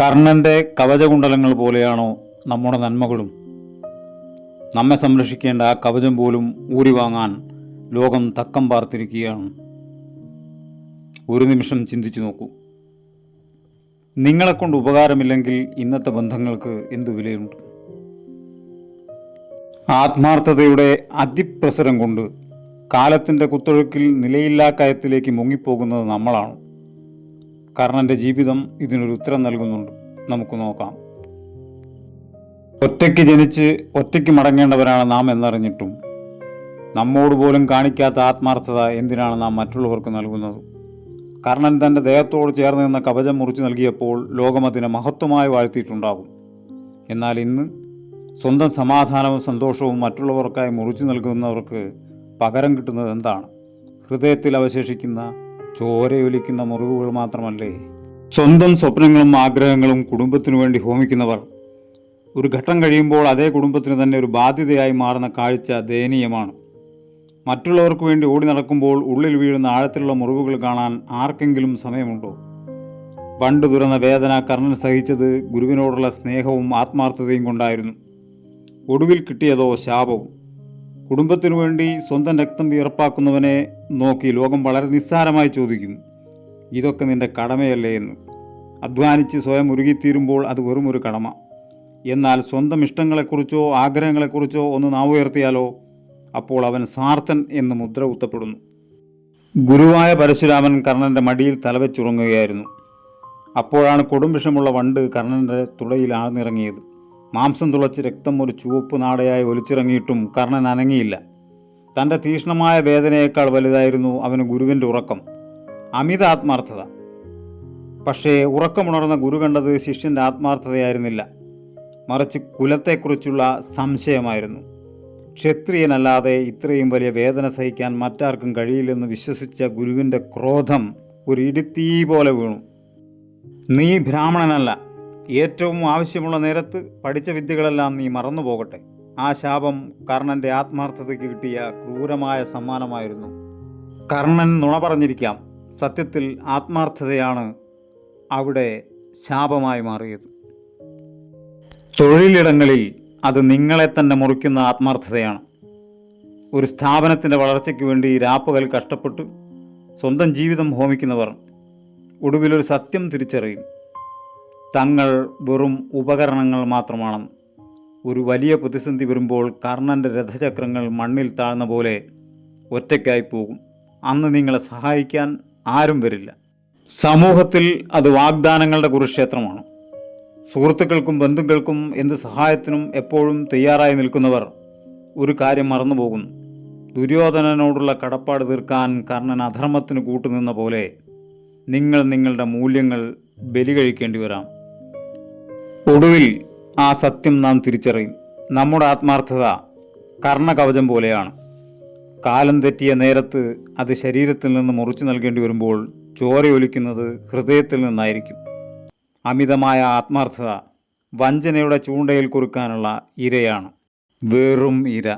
കർണൻ്റെ കവചകുണ്ടലങ്ങൾ പോലെയാണോ നമ്മുടെ നന്മകളും? നമ്മെ സംരക്ഷിക്കേണ്ട ആ കവചം പോലും ഊരി വാങ്ങാൻ ലോകം തക്കം പാർത്തിരിക്കുകയാണ്. ഒരു നിമിഷം ചിന്തിച്ചു നോക്കൂ. നിങ്ങളെക്കൊണ്ട് ഉപകാരമില്ലെങ്കിൽ ഇന്നത്തെ ബന്ധങ്ങൾക്ക് എന്തു വിലയുണ്ട്? ആത്മാർത്ഥതയുടെ അതിപ്രസരം കൊണ്ട് കാലത്തിൻ്റെ കുത്തൊഴുക്കിൽ നിലയില്ലാ കയത്തിലേക്ക് മുങ്ങിപ്പോകുന്നത് നമ്മളാണ്. കർണൻ്റെ ജീവിതം ഇതിനൊരു ഉത്തരം നൽകുന്നുണ്ട്. നമുക്ക് നോക്കാം. ഒറ്റയ്ക്ക് ജനിച്ച് ഒറ്റയ്ക്ക് മടങ്ങേണ്ടവരാണ് നാം എന്നറിഞ്ഞിട്ടും നമ്മോട് പോലും കാണിക്കാത്ത ആത്മാർത്ഥത എന്തിനാണ് നാം മറ്റുള്ളവർക്ക് നൽകുന്നത്? കർണൻ തൻ്റെ ദേഹത്തോട് ചേർന്ന് നിന്ന കവചം മുറിച്ചു നൽകിയപ്പോൾ ലോകം അതിനെ മഹത്വമായി വാഴ്ത്തിയിട്ടുണ്ടാകും. എന്നാൽ ഇന്ന് സ്വന്തം സമാധാനവും സന്തോഷവും മറ്റുള്ളവർക്കായി മുറിച്ചു നൽകുന്നവർക്ക് പകരം കിട്ടുന്നത് എന്താണ്? ഹൃദയത്തിൽ അവശേഷിക്കുന്ന ചോരയൊലിക്കുന്ന മുറിവുകൾ മാത്രമല്ലേ? സ്വന്തം സ്വപ്നങ്ങളും ആഗ്രഹങ്ങളും കുടുംബത്തിനു വേണ്ടി ഹോമിക്കുന്നവർ ഒരു ഘട്ടം കഴിയുമ്പോൾ അതേ കുടുംബത്തിന് തന്നെ ഒരു ബാധ്യതയായി മാറുന്ന കാഴ്ച ദയനീയമാണ്. മറ്റുള്ളവർക്ക് വേണ്ടി ഓടി നടക്കുമ്പോൾ ഉള്ളിൽ വീഴുന്ന ആഴത്തിലുള്ള മുറിവുകൾ കാണാൻ ആർക്കെങ്കിലും സമയമുണ്ടോ? പണ്ട് തുറന്ന വേദന കർണൻ സഹിച്ചത് ഗുരുവിനോടുള്ള സ്നേഹവും ആത്മാർത്ഥതയും കൊണ്ടായിരുന്നു. ഒടുവിൽ കിട്ടിയതോ ശാപവും. കുടുംബത്തിനു വേണ്ടി സ്വന്തം രക്തം വിയർപ്പാക്കുന്നവനെ നോക്കി ലോകം വളരെ നിസ്സാരമായി ചോദിക്കും, ഇതൊക്കെ നിന്റെ കടമയല്ലേ എന്ന്. അധ്വാനിച്ച് സ്വയം ഉരുകിത്തീരുമ്പോൾ അത് വെറും ഒരു കടമ. എന്നാൽ സ്വന്തം ഇഷ്ടങ്ങളെക്കുറിച്ചോ ആഗ്രഹങ്ങളെക്കുറിച്ചോ ഒന്ന് നാവുയർത്തിയാലോ, അപ്പോൾ അവൻ സ്വാർത്ഥൻ എന്ന് മുദ്ര കുത്തപ്പെടുന്നു. ഗുരുവായ പരശുരാമൻ കർണൻ്റെ മടിയിൽ തലവെച്ചുറങ്ങുകയായിരുന്നു. അപ്പോഴാണ് കൊടും വിഷമുള്ള വണ്ട് കർണൻ്റെ തുടയിൽ ആഴ്ന്നിറങ്ങിയത്. മാംസം തുളച്ച് രക്തം ഒരു ചുവപ്പ് നാടയായി ഒലിച്ചിറങ്ങിയിട്ടും കർണൻ അനങ്ങിയില്ല. തൻ്റെ തീക്ഷ്ണമായ വേദനയേക്കാൾ വലുതായിരുന്നു അവന് ഗുരുവിൻ്റെ ഉറക്കം, അമിത ആത്മാർത്ഥത. പക്ഷേ ഉറക്കമുണർന്ന ഗുരു കണ്ടത് ശിഷ്യൻ്റെ ആത്മാർത്ഥതയായിരുന്നില്ല, മറിച്ച് കുലത്തെക്കുറിച്ചുള്ള സംശയമായിരുന്നു. ക്ഷത്രിയനല്ലാതെ ഇത്രയും വലിയ വേദന സഹിക്കാൻ മറ്റാർക്കും കഴിയില്ലെന്ന് വിശ്വസിച്ച ഗുരുവിൻ്റെ ക്രോധം ഒരു ഇടിത്തീ പോലെ വീണു. നീ ബ്രാഹ്മണനല്ല, ഏറ്റവും ആവശ്യമുള്ള നേരത്ത് പഠിച്ച വിദ്യകളെല്ലാം നീ മറന്നു പോകട്ടെ. ആ ശാപം കർണൻ്റെ ആത്മാർത്ഥതയ്ക്ക് കിട്ടിയ ക്രൂരമായ സമ്മാനമായിരുന്നു. കർണൻ നുണ പറഞ്ഞിരിക്കാം, സത്യത്തിൽ ആത്മാർത്ഥതയാണ് അവിടെ ശാപമായി മാറിയത്. തൊഴിലിടങ്ങളിൽ അത് നിങ്ങളെ തന്നെ മുറിക്കുന്ന ആത്മാർത്ഥതയാണ്. ഒരു സ്ഥാപനത്തിൻ്റെ വളർച്ചയ്ക്ക് വേണ്ടി രാപ്പകൽ കഷ്ടപ്പെട്ട് സ്വന്തം ജീവിതം ഹോമിക്കുന്നവർ ഒടുവിലൊരു സത്യം തിരിച്ചറിയും, തങ്ങൾ വെറും ഉപകരണങ്ങൾ മാത്രമാണെന്ന്. ഒരു വലിയ പ്രതിസന്ധി വരുമ്പോൾ കർണൻ്റെ രഥചക്രങ്ങൾ മണ്ണിൽ താഴ്ന്ന പോലെ ഒറ്റയ്ക്കായി പോകും. അന്ന് നിങ്ങളെ സഹായിക്കാൻ ആരും വരില്ല. സമൂഹത്തിൽ അത് വാഗ്ദാനങ്ങളുടെ കുരുക്ഷേത്രമാണ്. സുഹൃത്തുക്കൾക്കും ബന്ധുക്കൾക്കും എന്ത് സഹായത്തിനും എപ്പോഴും തയ്യാറായി നിൽക്കുന്നവർ ഒരു കാര്യം മറന്നുപോകുന്നു. ദുര്യോധനനോടുള്ള കടപ്പാട് തീർക്കാൻ കർണൻ അധർമ്മത്തിന് കൂട്ടുനിന്ന പോലെ നിങ്ങൾ നിങ്ങളുടെ മൂല്യങ്ങൾ ബലി കഴിക്കേണ്ടി വരാം. ഒടുവിൽ ആ സത്യം നാം തിരിച്ചറിയും. നമ്മുടെ ആത്മാർത്ഥത കർണകവചം പോലെയാണ്. കാലം തെറ്റിയ നേരത്ത് അത് ശരീരത്തിൽ നിന്ന് മുറിച്ചു നൽകേണ്ടി വരുമ്പോൾ ചോരയൊലിക്കുന്നത് ഹൃദയത്തിൽ നിന്നായിരിക്കും. അമിതമായ ആത്മാർത്ഥത വഞ്ചനയുടെ ചൂണ്ടയിൽ കുറുക്കാനുള്ള ഇരയാണ്, വെറും ഇര.